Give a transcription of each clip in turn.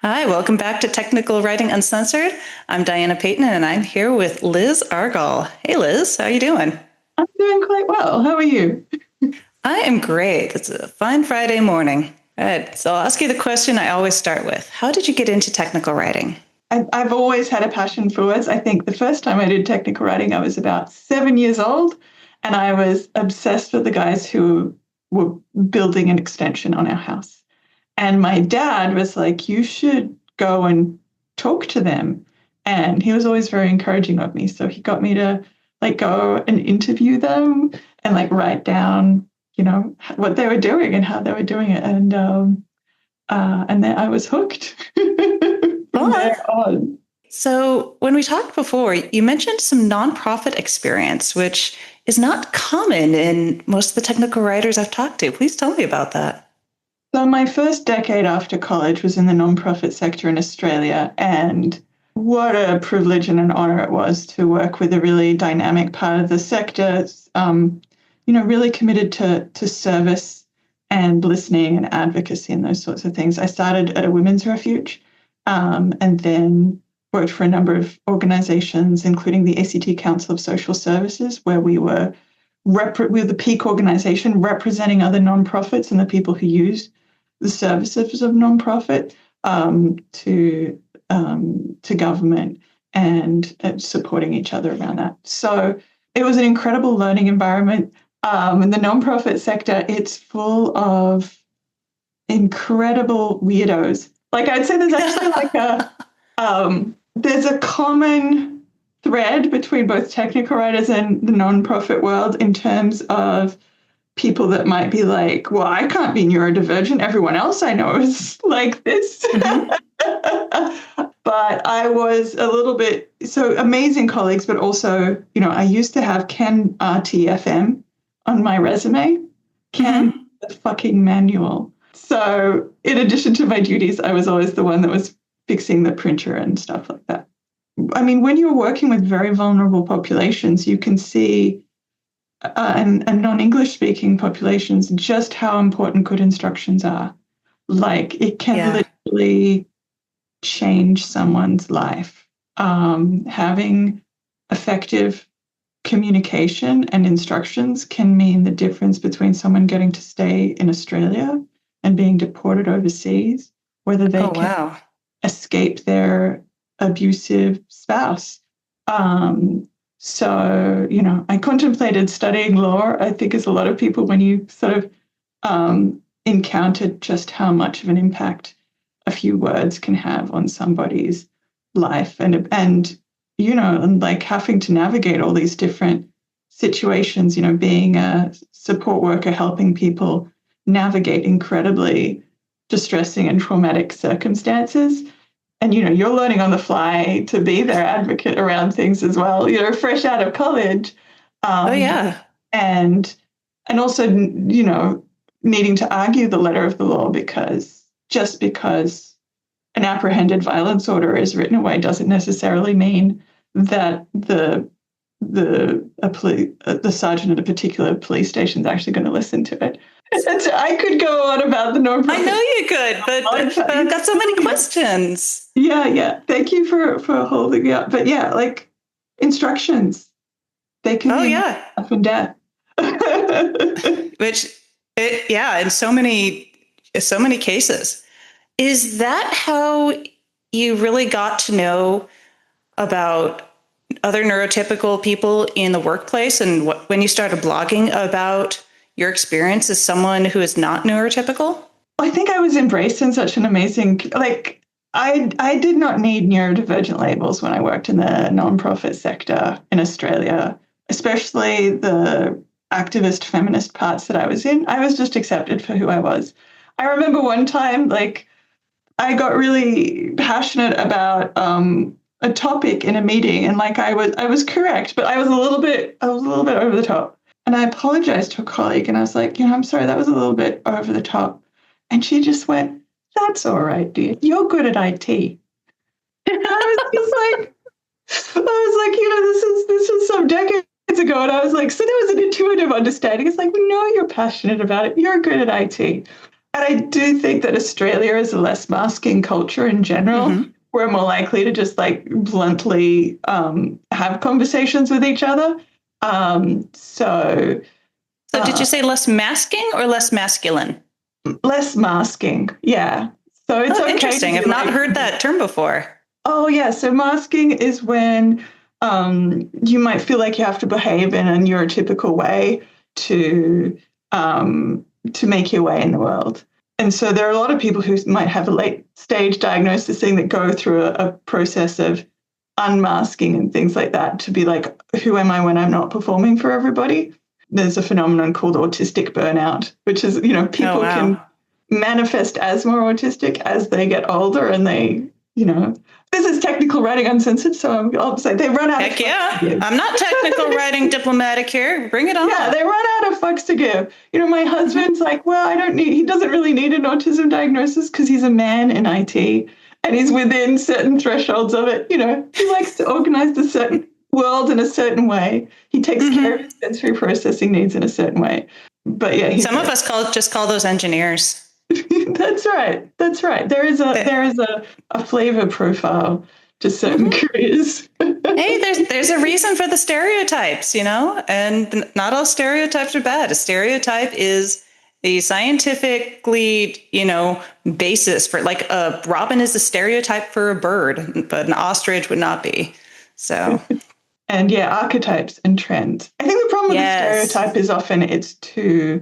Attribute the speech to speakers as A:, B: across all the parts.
A: Hi, welcome back to Technical Writing Uncensored. I'm Diana Payton, and I'm here with Liz Argall. Hey, Liz, how you doing?
B: I'm doing quite well. How are you?
A: I am great. It's a fine Friday morning. All right, so I'll ask you the question I always start with. How did you get into technical writing?
B: I've always had a passion for words. I think the first time I did technical writing, I was about 7 years old, and I was obsessed with the guys who were building an extension on our house. And my dad was like, "You should go and talk to them." And he was always very encouraging of me. So he got me to go and interview them and write down, what they were doing and how they were doing it. And then I was hooked from
A: Fun.
B: there on.
A: So, when we talked before, you mentioned some nonprofit experience, which is not common in most of the technical writers I've talked to. Please tell me about that.
B: So my first decade after college was in the nonprofit sector in Australia, and what a privilege and an honor it was to work with a really dynamic part of the sector, really committed to service and listening and advocacy and those sorts of things. I started at a women's refuge, and then worked for a number of organizations, including the ACT Council of Social Services, where we were the peak organization representing other nonprofits and the people who use the services of nonprofit to government and supporting each other around that. So it was an incredible learning environment. In the nonprofit sector, it's full of incredible weirdos. I'd say there's actually there's a common thread between both technical writers and the nonprofit world in terms of people that might be like, "Well, I can't be neurodivergent. Everyone else I know is like this."
A: Mm-hmm.
B: But I was a little bit so amazing colleagues, but also, I used to have Ken RTFM on my resume. Ken,
A: Mm-hmm.
B: the fucking manual. So in addition to my duties, I was always the one that was fixing the printer and stuff like that. I mean, when you're working with very vulnerable populations, you can see, and non-English speaking populations, just how important good instructions are. It can
A: Yeah.
B: literally change someone's life. Having effective communication and instructions can mean the difference between someone getting to stay in Australia and being deported overseas, whether they
A: Oh,
B: can
A: wow.
B: escape their abusive spouse. So, I contemplated studying law. I think, as a lot of people, when you sort of encountered just how much of an impact a few words can have on somebody's life, and having to navigate all these different situations, being a support worker, helping people navigate incredibly distressing and traumatic circumstances. And, you're learning on the fly to be their advocate around things as well, fresh out of college.
A: Oh,
B: Um,
A: yeah.
B: and and also, needing to argue the letter of the law, because just because an apprehended violence order is written away doesn't necessarily mean that the sergeant at a particular police station is actually going to listen to it. And so I could go on about the
A: I know
B: nonprofit.
A: you could, but I've got so many questions.
B: Yeah. Thank you for holding me up. But yeah, instructions, they can
A: Oh,
B: mean
A: yeah.
B: life and death.
A: Which, yeah, in so many cases. Is that how you really got to know about other neurotypical people in the workplace, and when you started blogging about your experience as someone who is not neurotypical?
B: I think I was embraced in such an amazing, I did not need neurodivergent labels when I worked in the nonprofit sector in Australia, especially the activist feminist parts that I was in. I was just accepted for who I was. I remember one time, I got really passionate about a topic in a meeting, and I was correct, but I was a little bit over the top. And I apologized to a colleague, and I was like, "I'm sorry, that was a little bit over the top." And she just went, "That's all right, dear. You're good at IT." And this was some decades ago, and I was like, so there was an intuitive understanding. It's like, we know you're passionate about it. You're good at IT. And I do think that Australia is a less masking culture in general.
A: Mm-hmm.
B: We're more likely to just like bluntly have conversations with each other. So
A: So did you say less masking or less masculine?
B: less masking, yeah. So it's
A: Oh,
B: okay to
A: interesting.
B: be
A: I've not
B: like,
A: heard that term before.
B: oh yeah. So masking is when you might feel like you have to behave in a neurotypical way to to make your way in the world. And so there are a lot of people who might have a late stage diagnosis thing that go through a process of unmasking and things like that to be like, who am I when I'm not performing for everybody? There's a phenomenon called autistic burnout, which is,
A: Oh,
B: people can
A: wow.
B: manifest as more autistic as they get older and they, this is technical writing uncensored. So I'll say they run out of
A: Heck
B: fucks to
A: yeah.
B: give.
A: I'm not technical writing diplomatic here. Bring it
B: Yeah,
A: on.
B: they run out of fucks to give. My husband's like, well, he doesn't really need an autism diagnosis because he's a man in IT and he's within certain thresholds of it. He likes to organize the certain world in a certain way. He takes care of his sensory processing needs in a certain way. But yeah,
A: Some of us just call those engineers.
B: That's right. That's right. There is a flavor profile to certain careers.
A: Hey, there's a reason for the stereotypes, and not all stereotypes are bad. A stereotype is the scientifically, basis for, like, a robin is a stereotype for a bird, but an ostrich would not be. So,
B: And yeah, archetypes and trends. I think the problem with the
A: yes,
B: stereotype is often it's too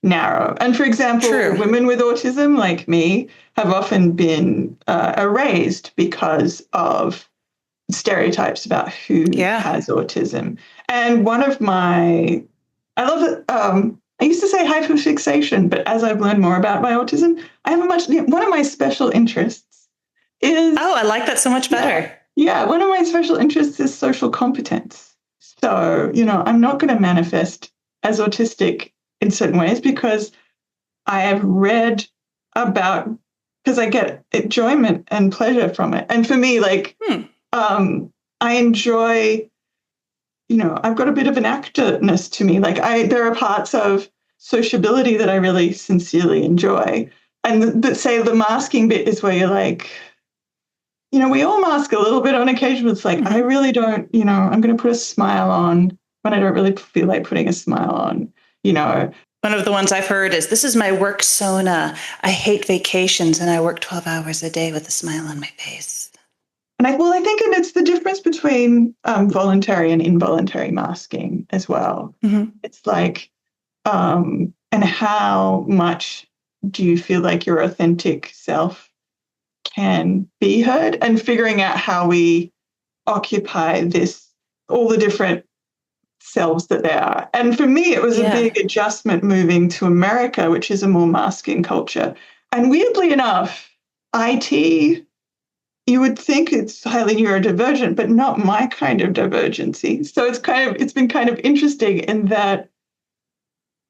B: narrow. And for example,
A: true.
B: women with autism, like me, have often been erased because of stereotypes about who
A: Yeah.
B: has autism. And I love it. I used to say hyperfixation, but as I've learned more about my autism, one of my special interests is,
A: Oh, I like that so much
B: yeah,
A: better.
B: yeah, one of my special interests is social competence. So, I'm not going to manifest as autistic in certain ways because I have read about, because I get enjoyment and pleasure from it. And for me, like, I enjoy, I've got a bit of an actorness to me. Like there are parts of sociability that I really sincerely enjoy. And but say the masking bit is where you're like, we all mask a little bit on occasion. But it's like, I really don't, I'm going to put a smile on when I don't really feel like putting a smile on,
A: One of the ones I've heard is, this is my work persona. I hate vacations and I work 12 hours a day with a smile on my face.
B: And I think it's the difference between voluntary and involuntary masking as well.
A: Mm-hmm.
B: It's like, and how much do you feel like your authentic self can be heard, and figuring out how we occupy all the different selves that there are. And for me, it was a big adjustment moving to America, which is a more masking culture. And weirdly enough, IT, you would think it's highly neurodivergent, but not my kind of divergency. So it's been kind of interesting in that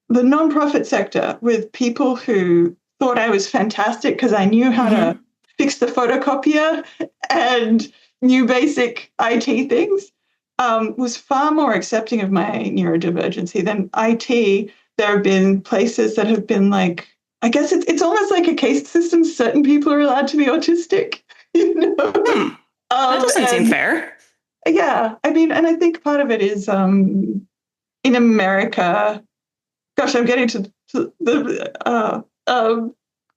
B: the nonprofit sector, with people who thought I was fantastic because I knew how to fix the photocopier and knew basic IT things, was far more accepting of my neurodivergency than IT. There have been places that have been like, I guess it's almost like a caste system. Certain people are allowed to be autistic,
A: That doesn't seem fair.
B: Yeah, I mean, and I think part of it is in America. Gosh, I'm getting to the.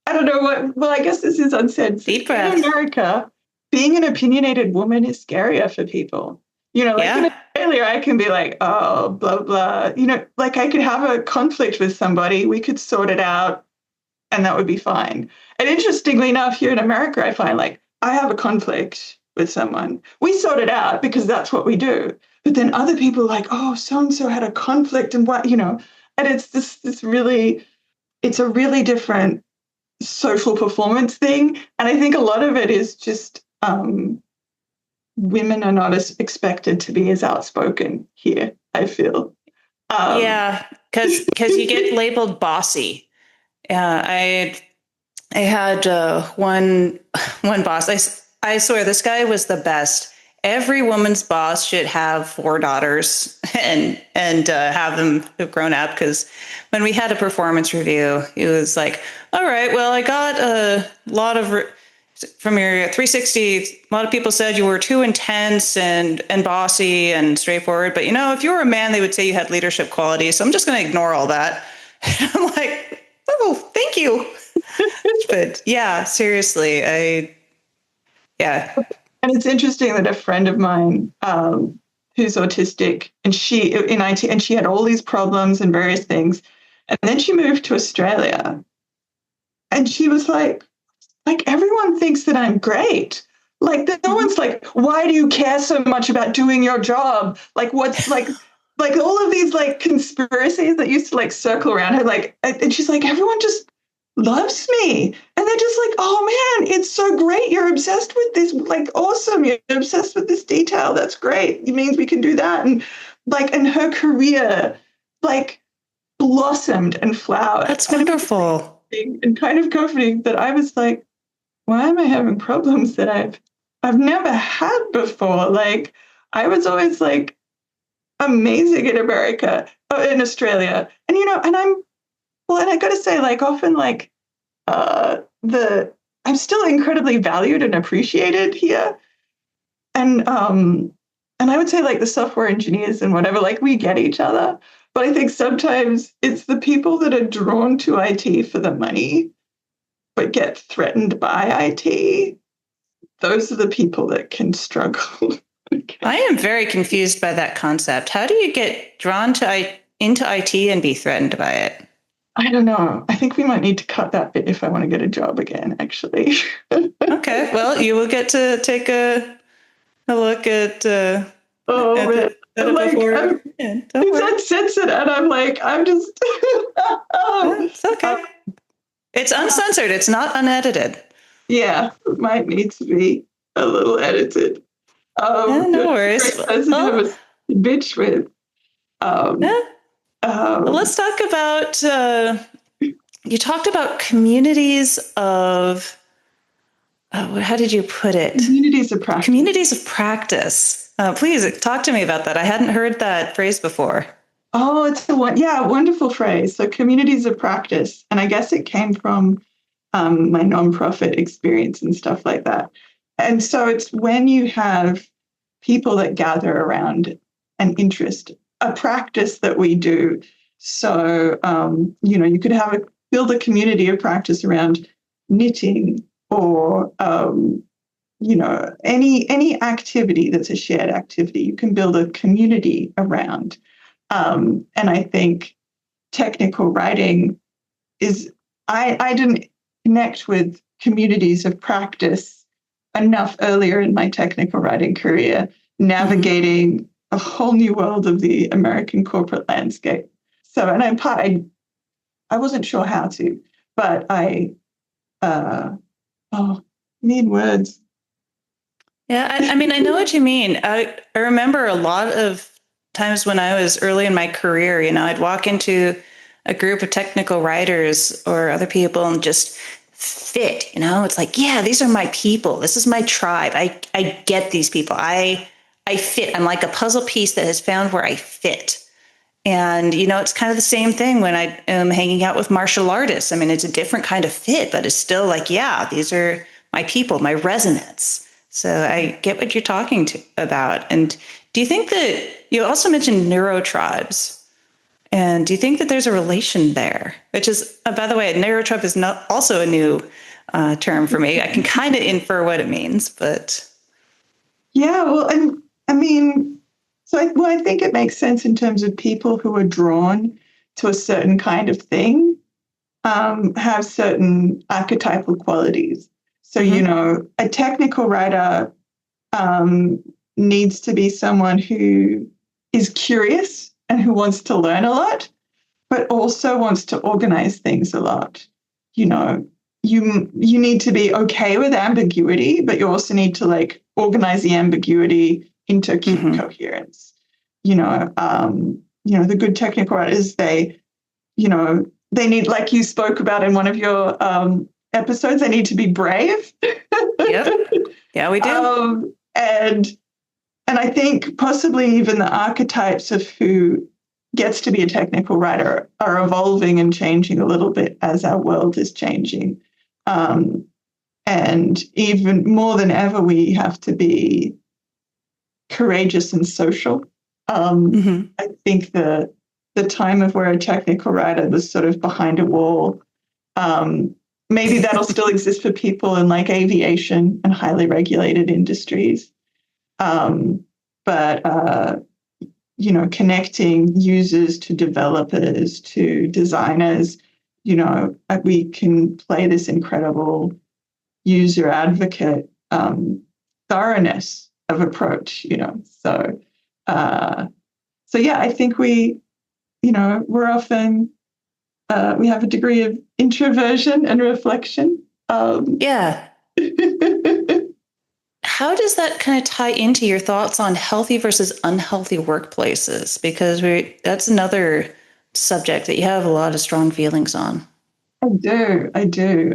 B: I don't know what. Well, I guess this is unsaid.
A: Deep breath.
B: In America, being an opinionated woman is scarier for people. Like in Australia, I can be like, oh, blah blah. Like I could have a conflict with somebody, we could sort it out, and that would be fine. And interestingly enough, here in America, I find like I have a conflict with someone, we sort it out because that's what we do. But then other people are like, oh, so and so had a conflict, and what. And it's this really, it's a really different social performance thing. And I think a lot of it is just women are not as expected to be as outspoken here, I feel.
A: Yeah, because you get labeled bossy. I had one boss. I swear this guy was the best, every woman's boss should have 4 daughters and have them have grown up. Because when we had a performance review, it was like, all right, well, I got a lot of from your 360. A lot of people said you were too intense and bossy and straightforward. But if you were a man, they would say you had leadership qualities. So I'm just going to ignore all that. I'm like, oh, thank you. But yeah, seriously, yeah.
B: And it's interesting that a friend of mine who's autistic, and she in IT, and she had all these problems and various things, and then she moved to Australia, and she was like everyone thinks that I'm great. Like no one's like, why do you care so much about doing your job? Like what's like all of these like conspiracies that used to like circle around her, like, and she's like, everyone just loves me. And they're just like, oh man, it's so great. You're obsessed with this, like awesome. You're obsessed with this detail. That's great. It means we can do that. And like, and her career like blossomed and flowered.
A: That's wonderful.
B: And kind of comforting that I was like, why am I having problems that I've never had before? Like I was always like amazing in America, in Australia. And and and I gotta say, like often like I'm still incredibly valued and appreciated here. And I would say like the software engineers and whatever, like we get each other. But I think sometimes it's the people that are drawn to IT for the money, but get threatened by IT. Those are the people that can struggle.
A: I am very confused by that concept. How do you get drawn into IT and be threatened by it?
B: I don't know. I think we might need to cut that bit if I want to get a job again, actually.
A: Okay. Well, you will get to take a look at it before.
B: It's uncensored, and I'm just.
A: It's okay. It's uncensored. It's not unedited.
B: Yeah, it might need to be a little edited.
A: No worries.
B: Sensitive bitch with.
A: Let's talk about. You talked about communities of. How did you put it?
B: Communities of practice.
A: Communities of practice. Please talk to me about that. I hadn't heard that phrase before.
B: Oh, it's a wonderful phrase. So communities of practice, and I guess it came from my nonprofit experience and stuff like that. And so it's when you have people that gather around an interest, a practice that we do. So you could build a community of practice around knitting or any activity that's a shared activity. You can build a community around. And I think technical writing I didn't connect with communities of practice enough earlier in my technical writing career, navigating a whole new world of the American corporate landscape. So, and I wasn't sure how to, but I need words.
A: Yeah, I mean, I know what you mean. I remember a lot of times when I was early in my career, I'd walk into a group of technical writers or other people and just fit, it's like, yeah, these are my people. This is my tribe. I get these people. I fit. I'm like a puzzle piece that has found where I fit. And, it's kind of the same thing when I am hanging out with martial artists. I mean, it's a different kind of fit, but it's still like, yeah, these are my people, my resonance. So I get what you're talking about. And do you think that you also mentioned neurotribes? And do you think that there's a relation there? Which is, by the way, neurotribe is not also a new term for me. I can kind of infer what it means, but.
B: Yeah, well, and I mean, I think it makes sense in terms of people who are drawn to a certain kind of thing, have certain archetypal qualities. So, a technical writer needs to be someone who is curious and who wants to learn a lot, but also wants to organize things a lot. You need to be okay with ambiguity, but you also need to organize the ambiguity into coherence. The good technical writers, they need, like you spoke about in one of your episodes, they need to be brave.
A: Yep. Yeah, we do.
B: And And I think possibly even the archetypes of who gets to be a technical writer are evolving and changing a little bit as our world is changing. And even more than ever, we have to be courageous and social. I think the time of where a technical writer was sort of behind a wall, maybe that'll still exist for people in like aviation and highly regulated industries. But connecting users to developers to designers, we can play this incredible user advocate thoroughness of approach. So yeah, I think we're often we have a degree of introversion and reflection.
A: Yeah. How does that kind of tie into your thoughts on healthy versus unhealthy workplaces? Because that's another subject that you have a lot of strong feelings on.
B: I do.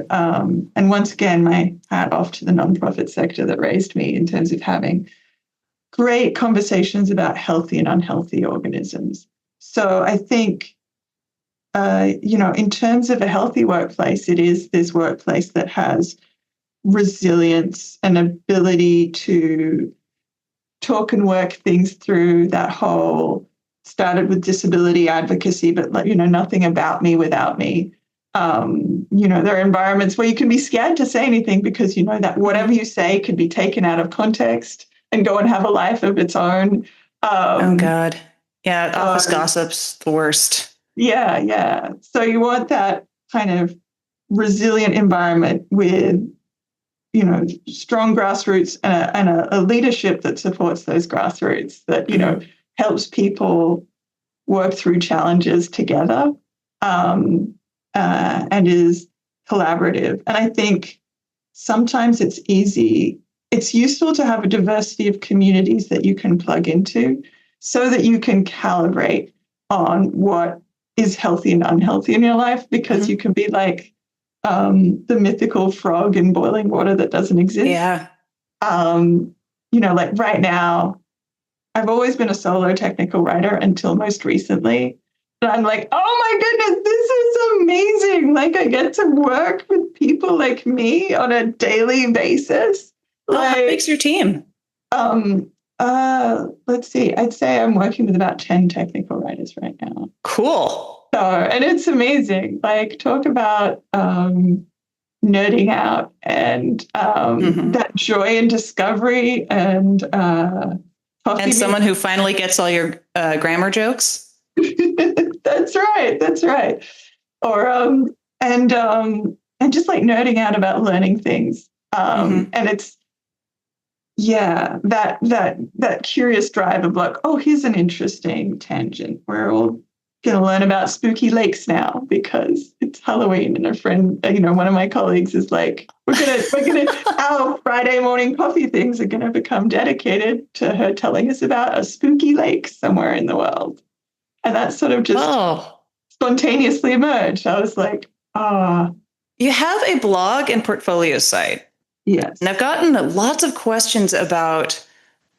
B: And once again, my hat off to the nonprofit sector that raised me in terms of having great conversations about healthy and unhealthy organisms. So I think, in terms of a healthy workplace, it is this workplace that has resilience and ability to talk and work things through. That whole started with disability advocacy, but nothing about me without me. There are environments where you can be scared to say anything because that whatever you say could be taken out of context and go and have a life of its own.
A: Oh God. Yeah, office gossip's the worst.
B: Yeah. So you want that kind of resilient environment with strong grassroots and a leadership that supports those grassroots that helps people work through challenges together, and is collaborative. And I think sometimes it's useful to have a diversity of communities that you can plug into so that you can calibrate on what is healthy and unhealthy in your life, because you can be like the mythical frog in boiling water that doesn't exist.
A: Yeah.
B: Like right now, I've always been a solo technical writer until most recently. And I'm like, oh my goodness, this is amazing. Like I get to work with people like me on a daily basis.
A: How big's your team?
B: Let's see. I'd say I'm working with about 10 technical writers right now.
A: Cool.
B: So, and it's amazing. Like talk about nerding out and that joy and discovery and
A: someone who finally gets all your grammar jokes.
B: That's right. Or and just like nerding out about learning things. And it's that curious drive of like, oh, here's an interesting tangent. We're all going to learn about spooky lakes now because it's Halloween, and a friend, one of my colleagues is like, we're gonna our Friday morning coffee things are gonna become dedicated to her telling us about a spooky lake somewhere in the world. And that sort of just spontaneously emerged. I was like,
A: You have a blog and portfolio site.
B: Yes.
A: And I've gotten lots of questions about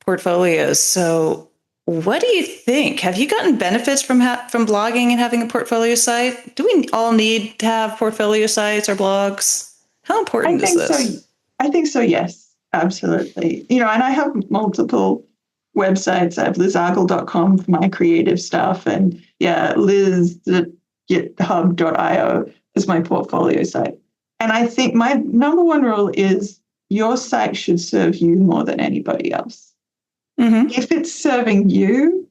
A: portfolios. So what do you think? Have you gotten benefits from blogging and having a portfolio site? Do we all need to have portfolio sites or blogs? How important is this?
B: I think so, yes, absolutely. And I have multiple websites. I have lizargall.com for my creative stuff. And liz.github.io is my portfolio site. And I think my number one rule is your site should serve you more than anybody else. If it's serving you,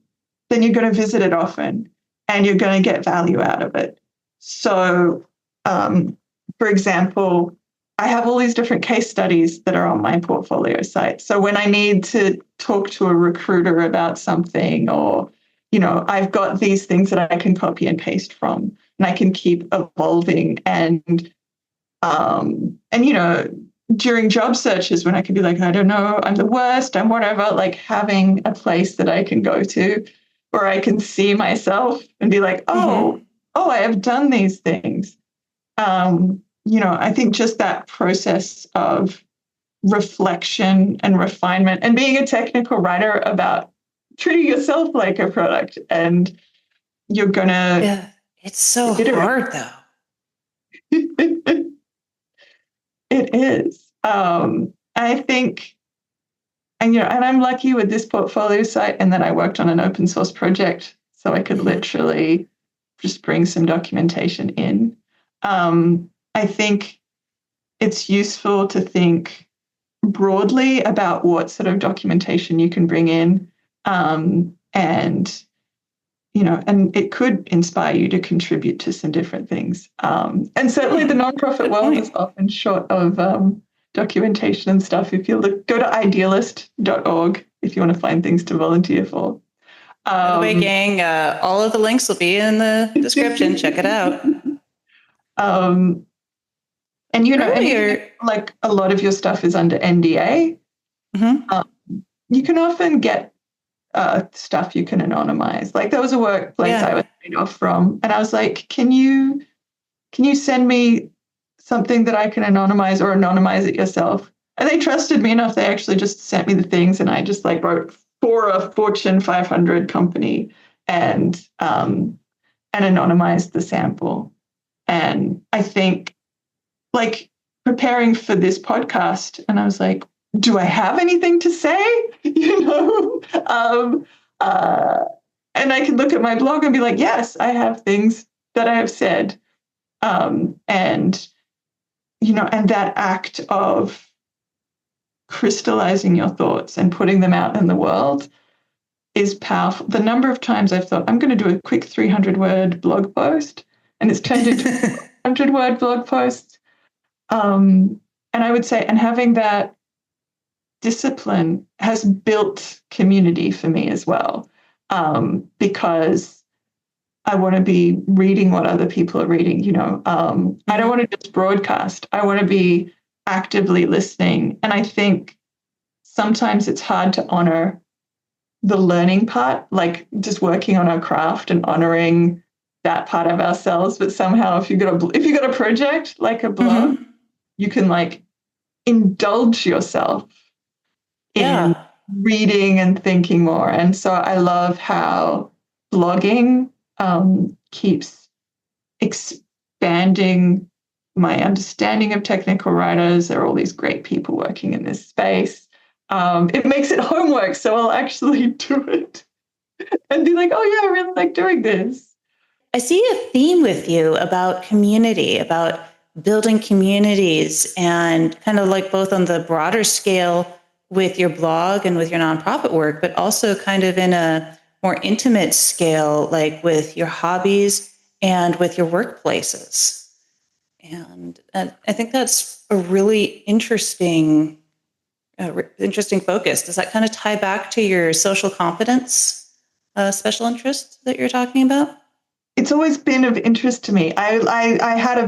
B: then you're going to visit it often and you're going to get value out of it. So, for example, I have all these different case studies that are on my portfolio site. So when I need to talk to a recruiter about something, or, I've got these things that I can copy and paste from, and I can keep evolving. And during job searches, when I can be like, I don't know, I'm the worst, I'm whatever, like having a place that I can go to where I can see myself and be like, I have done these things. I think just that process of reflection and refinement, and being a technical writer about treating yourself like a product, and you're gonna
A: Yeah. It's so
B: iterate.
A: hard though.
B: It is. I think, and I'm lucky with this portfolio site, and that I worked on an open source project, so I could literally just bring some documentation in. I think it's useful to think broadly about what sort of documentation you can bring in, and and it could inspire you to contribute to some different things. And certainly the nonprofit world is often short of documentation and stuff. If you go to idealist.org if you want to find things to volunteer for.
A: By the way, gang, all of the links will be in the description. Check it out.
B: And
A: Earlier,
B: like a lot of your stuff is under NDA. You can often get stuff you can anonymize. Like there was a workplace I was laid off from, and I was like, can you send me something that I can anonymize, or anonymize it yourself? And they trusted me enough. They actually just sent me the things, and I just like wrote for a Fortune 500 company and anonymized the sample. And I think, like, preparing for this podcast, and I was like, do I have anything to say? And I can look at my blog and be like, yes, I have things that I have said. And that act of crystallizing your thoughts and putting them out in the world is powerful. The number of times I've thought, I'm going to do a quick 300-word blog post, and it's turned into 100-word blog posts. And I would say, and having that discipline has built community for me as well, because I want to be reading what other people are reading. I don't want to just broadcast. I want to be actively listening. And I think sometimes it's hard to honor the learning part, like just working on our craft and honoring that part of ourselves. But somehow, if you got a project like a blog, you can like indulge yourself in reading and thinking more. And so I love how blogging keeps expanding my understanding of technical writers. There are all these great people working in this space. It makes it homework, so I'll actually do it and be like, oh yeah, I really like doing this.
A: I see a theme with you about community, about building communities, and kind of like both on the broader scale with your blog and with your nonprofit work, but also kind of in a more intimate scale, like with your hobbies and with your workplaces. And I think that's a really interesting focus. Does that kind of tie back to your social competence special interest that you're talking about?
B: It's always been of interest to me. I had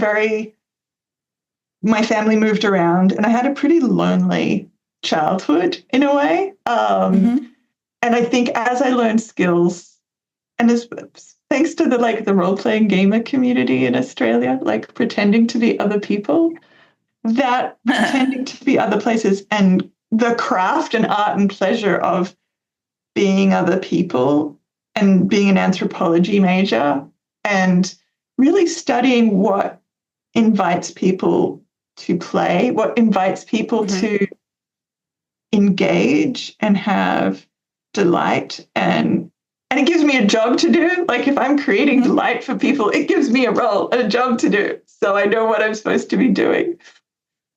B: my family moved around, and I had a pretty lonely childhood in a way. And I think as I learned skills, and thanks to the role-playing gamer community in Australia, like pretending to be other people, that pretending to be other places and the craft and art and pleasure of being other people, and being an anthropology major and really studying what invites people to play, what invites people to engage and have delight, and it gives me a job to do. Like if I'm creating delight for people, it gives me a role and a job to do, so I know what I'm supposed to be doing.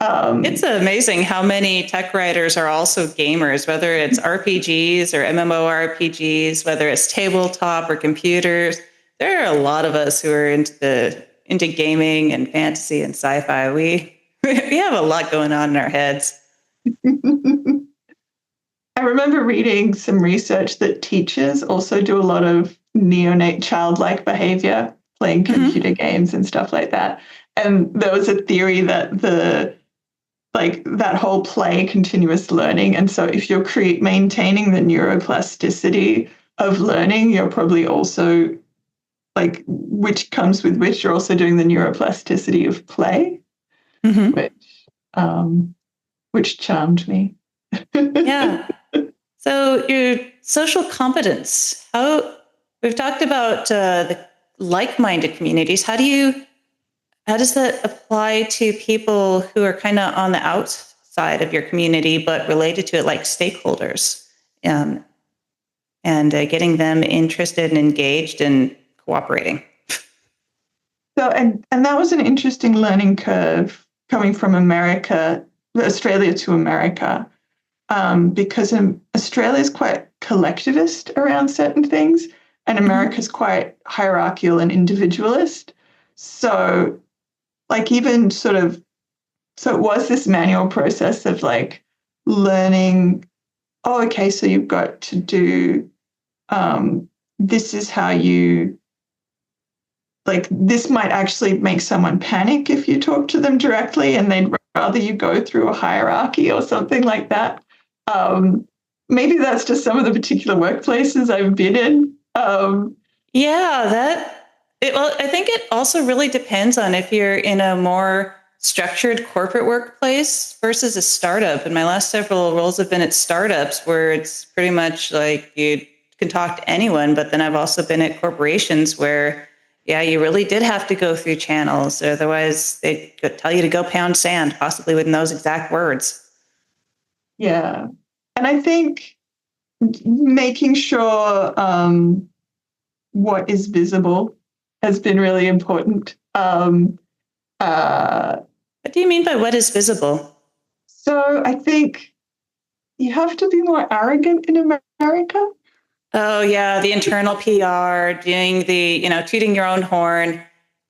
A: It's amazing how many tech writers are also gamers, whether it's RPGs or MMORPGs, whether it's tabletop or computers. There are a lot of us who are into gaming and fantasy and sci-fi. We have a lot going on in our heads.
B: I remember reading some research that teachers also do a lot of neonate childlike behavior, playing computer games and stuff like that. And there was a theory that that whole play continuous learning. And so if you're maintaining the neuroplasticity of learning, you're probably also which comes with which, you're also doing the neuroplasticity of play, which which charmed me.
A: Yeah. So your social competence, how we've talked about the like-minded communities. How does that apply to people who are kind of on the outside of your community, but related to it, like stakeholders, um, and getting them interested and engaged and cooperating?
B: So, and that was an interesting learning curve coming from Australia to America, because Australia is quite collectivist around certain things, and America's quite hierarchical and individualist. So, like, even sort of, so it was this manual process of like learning, oh, okay, so you've got to do, this is how you, like, this might actually make someone panic if you talk to them directly and they'd rather you go through a hierarchy or something like that. Maybe that's just some of the particular workplaces I've been in.
A: Yeah, well, I think it also really depends on if you're in a more structured corporate workplace versus a startup. And my last several roles have been at startups where it's pretty much like you can talk to anyone. But then I've also been at corporations where, yeah, you really did have to go through channels. Otherwise, they could tell you to go pound sand, possibly with those exact words.
B: Yeah. And I think making sure what is visible has been really important.
A: What do you mean by what is visible?
B: So I think you have to be more arrogant in America.
A: Oh yeah, the internal PR, doing tooting your own horn.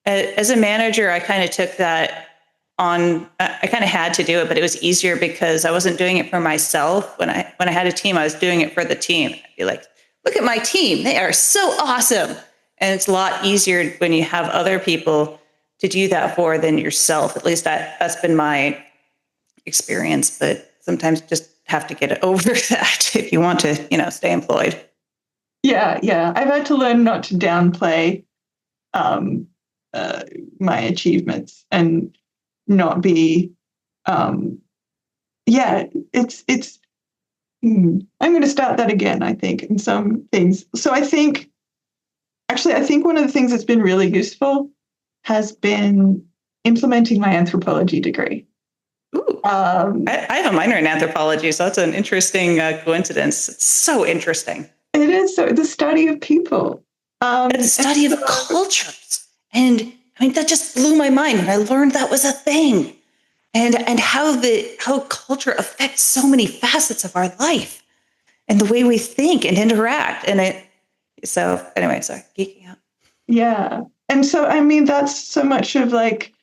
A: As a manager, I kind of took that on. I kind of had to do it, but it was easier because I wasn't doing it for myself. When I had a team, I was doing it for the team. I'd be like, "Look at my team; they are so awesome!" And it's a lot easier when you have other people to do that for than yourself. At least that's been my experience. But sometimes you just have to get over that if you want to, stay employed.
B: Yeah, yeah. I've had to learn not to downplay um, my achievements and not be. Yeah, it's. I'm going to start that again. I think in some things. So I think one of the things that's been really useful has been implementing my anthropology degree.
A: Ooh. I have a minor in anthropology, so that's an interesting coincidence. It's so interesting.
B: It is so the study of people.
A: The study of cultures. And I mean, that just blew my mind when I learned that was a thing. And how culture affects so many facets of our life and the way we think and interact. So anyway, sorry, geeking out.
B: Yeah. And so I mean that's so much of like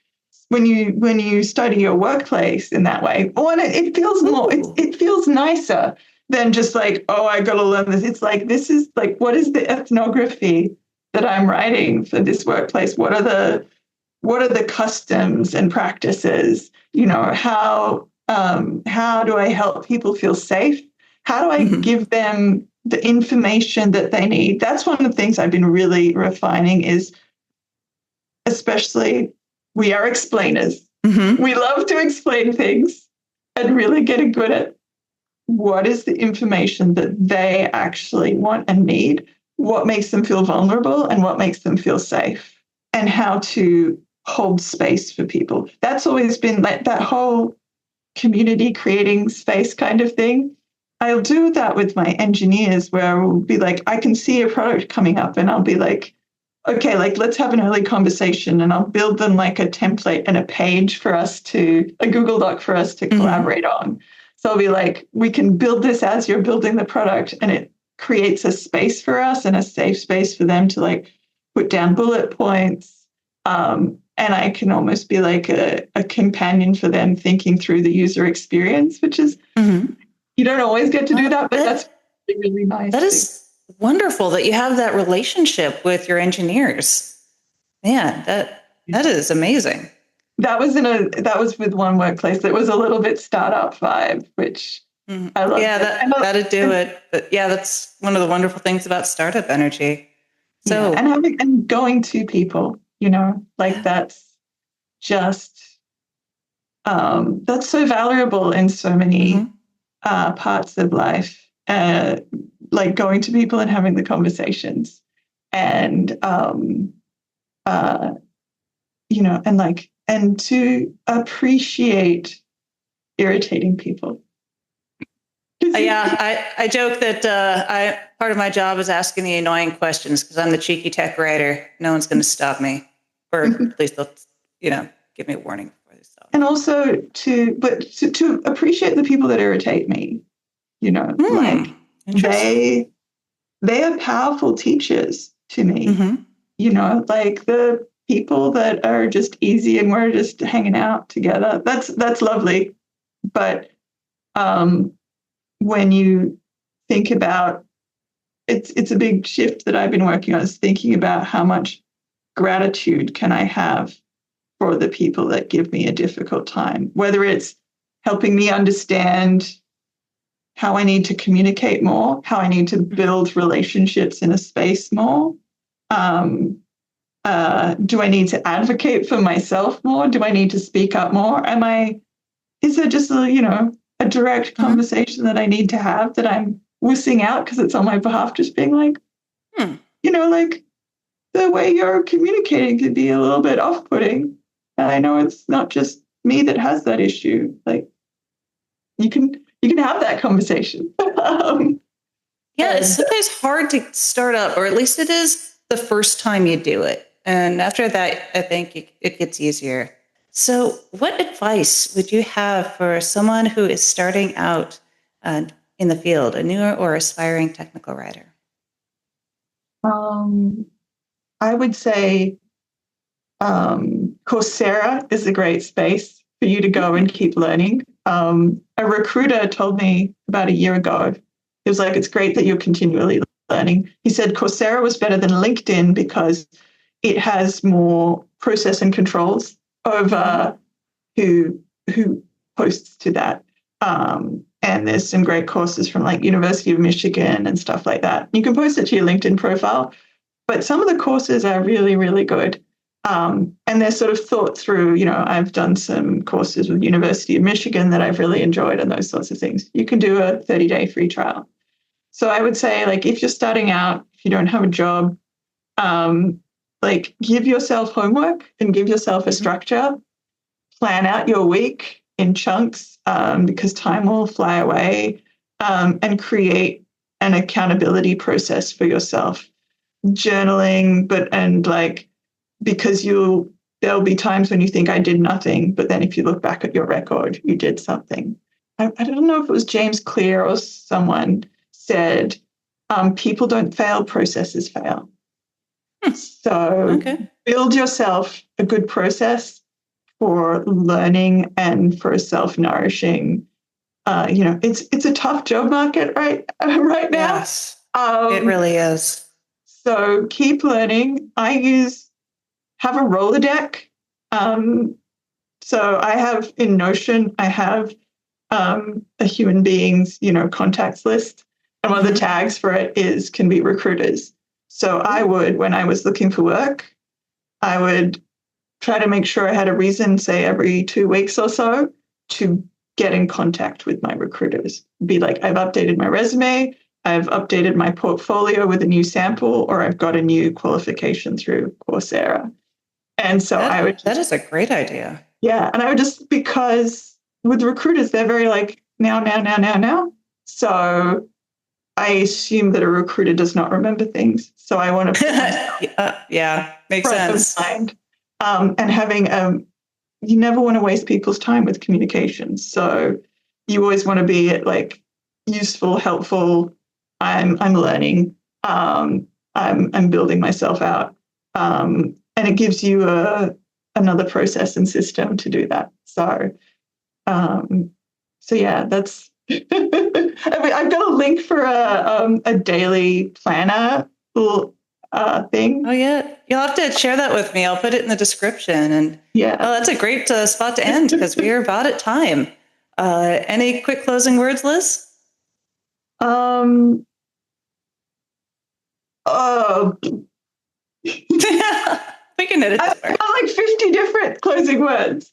B: when you study your workplace in that way, one it feels more it feels nicer than just like, oh, I gotta learn this. It's like this is like what is the ethnography that I'm writing for this workplace? What are the customs and practices? How do I help people feel safe? How do I give them the information that they need? That's one of the things I've been really refining is especially we are explainers. We love to explain things and really getting good at what is the information that they actually want and need, what makes them feel vulnerable and what makes them feel safe, and how to hold space for people. That's always been like that whole community creating space kind of thing. I'll do that with my engineers where we'll be like, I can see a product coming up and I'll be like, okay, like let's have an early conversation and I'll build them like a template and a page for us a Google Doc for us to collaborate on. So I'll be like, we can build this as you're building the product and it creates a space for us and a safe space for them to like put down bullet points. And I can almost be like a companion for them thinking through the user experience, which is, you don't always get to do that, but that's really nice.
A: That is wonderful that you have that relationship with your engineers. Man, that is amazing.
B: That was with one workplace that was a little bit startup vibe, which I love.
A: Yeah, that'd do it. But yeah, that's one of the wonderful things about startup energy. So
B: yeah, and going to people, like that's just That's so valuable in so many
A: Mm-hmm.
B: parts of life, like going to people and having the conversations, and uh, and to appreciate irritating people.
A: Yeah, I joke that I part of my job is asking the annoying questions because I'm the cheeky tech writer. No one's going to stop me, or at least they'll, give me a warning before they stop
B: And
A: me.
B: also to appreciate the people that irritate me, like
A: Interesting.
B: they are powerful teachers to me,
A: Mm-hmm.
B: like the people that are just easy and we're just hanging out together. That's lovely. But um, when you think about it's a big shift that I've been working on, is thinking about how much gratitude can I have for the people that give me a difficult time, whether it's helping me understand how I need to communicate more, how I need to build relationships in a space more. Um, do I need to advocate for myself more? Do I need to speak up more? Is there just a direct
A: Mm-hmm.
B: conversation that I need to have that I'm wussing out because it's on my behalf, just being like,
A: Hmm.
B: like the way you're communicating could be a little bit off-putting. And I know it's not just me that has that issue. Like you can have that conversation.
A: Yeah, it's
B: And
A: sometimes hard to start up, or at least it is the first time you do it. And after that, I think it gets easier. So, what advice would you have for someone who is starting out uh, in the field, a newer or aspiring technical writer?
B: um, I would say Coursera is a great space for you to go and keep learning. A recruiter told me about a year ago, he was like, it's great that you're continually learning. He said Coursera was better than LinkedIn because it has more process and controls
A: Mm-hmm.
B: over who posts to that. And there's some great courses from like University of Michigan and stuff like that. You can post it to your LinkedIn profile, but some of the courses are really, really good. And they're sort of thought through. I've done some courses with University of Michigan that I've really enjoyed and those sorts of things. You can do a 30-day free trial. So I would say, like, if you're starting out, if you don't have a job, um, like give yourself homework and give yourself a
A: Mm-hmm.
B: structure. Plan out your week in chunks, because time will fly away, and create an accountability process for yourself. Journaling, and like, because there'll be times when you think I did nothing, but then if you look back at your record, you did something. I don't know if it was James Clear or someone said, people don't fail, processes fail. So
A: Okay.
B: build yourself a good process for learning and for self-nourishing. It's a tough job market right now.
A: Yes, it
B: Um,
A: really is.
B: so keep learning. Have a Rolodeck. Um, so I have in Notion, I have a human beings, contacts list. And one of the
A: Mm-hmm.
B: tags for it can be recruiters. So I
A: Ooh.
B: would, when I was looking for work, I would try to make sure I had a reason, say every 2 weeks or so, to get in contact with my recruiters. Be like, I've updated my resume, I've updated my portfolio with a new sample, or I've got a new qualification through Coursera. And so I would
A: That
B: just,
A: is a great idea.
B: yeah, and I would just, because with recruiters, they're very like, now, now, now, now, now. So I assume that a recruiter does not remember things. So I want to put myself
A: Yeah, makes
B: front of
A: sense.
B: mind. And having you never want to waste people's time with communication. So you always want to be like useful, helpful. I'm learning. I'm building myself out. And it gives you another process and system to do that. Um, so yeah, that's. I've got a link for a daily planner
A: Oh
B: thing.
A: yeah, you'll have to share that with me. I'll put it in the description. And
B: Yeah.
A: oh, that's a great spot to end because we are about at time. Any quick closing words, Liz?
B: Um, oh,
A: We can edit
B: I've
A: this
B: got
A: part.
B: like 50 different closing words.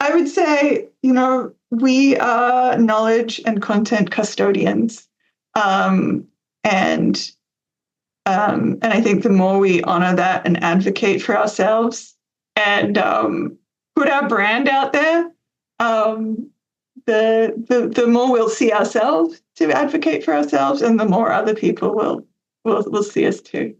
B: I would say, we are knowledge and content custodians. Um, and and I think the more we honor that and advocate for ourselves and put our brand out there, the more we'll see ourselves to advocate for ourselves, and the more other people will see us too.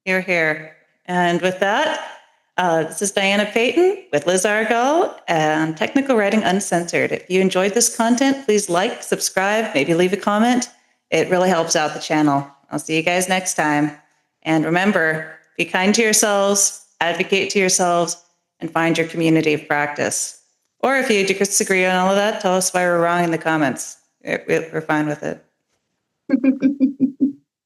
A: Hear, hear. And with that, this is Diana Payton with Liz Argall and Technical Writing Uncensored. If you enjoyed this content, please like, subscribe, maybe leave a comment. It really helps out the channel. I'll see you guys next time. And remember, be kind to yourselves, advocate to yourselves, and find your community of practice. Or if you disagree on all of that, tell us why we're wrong in the comments. We're fine with it.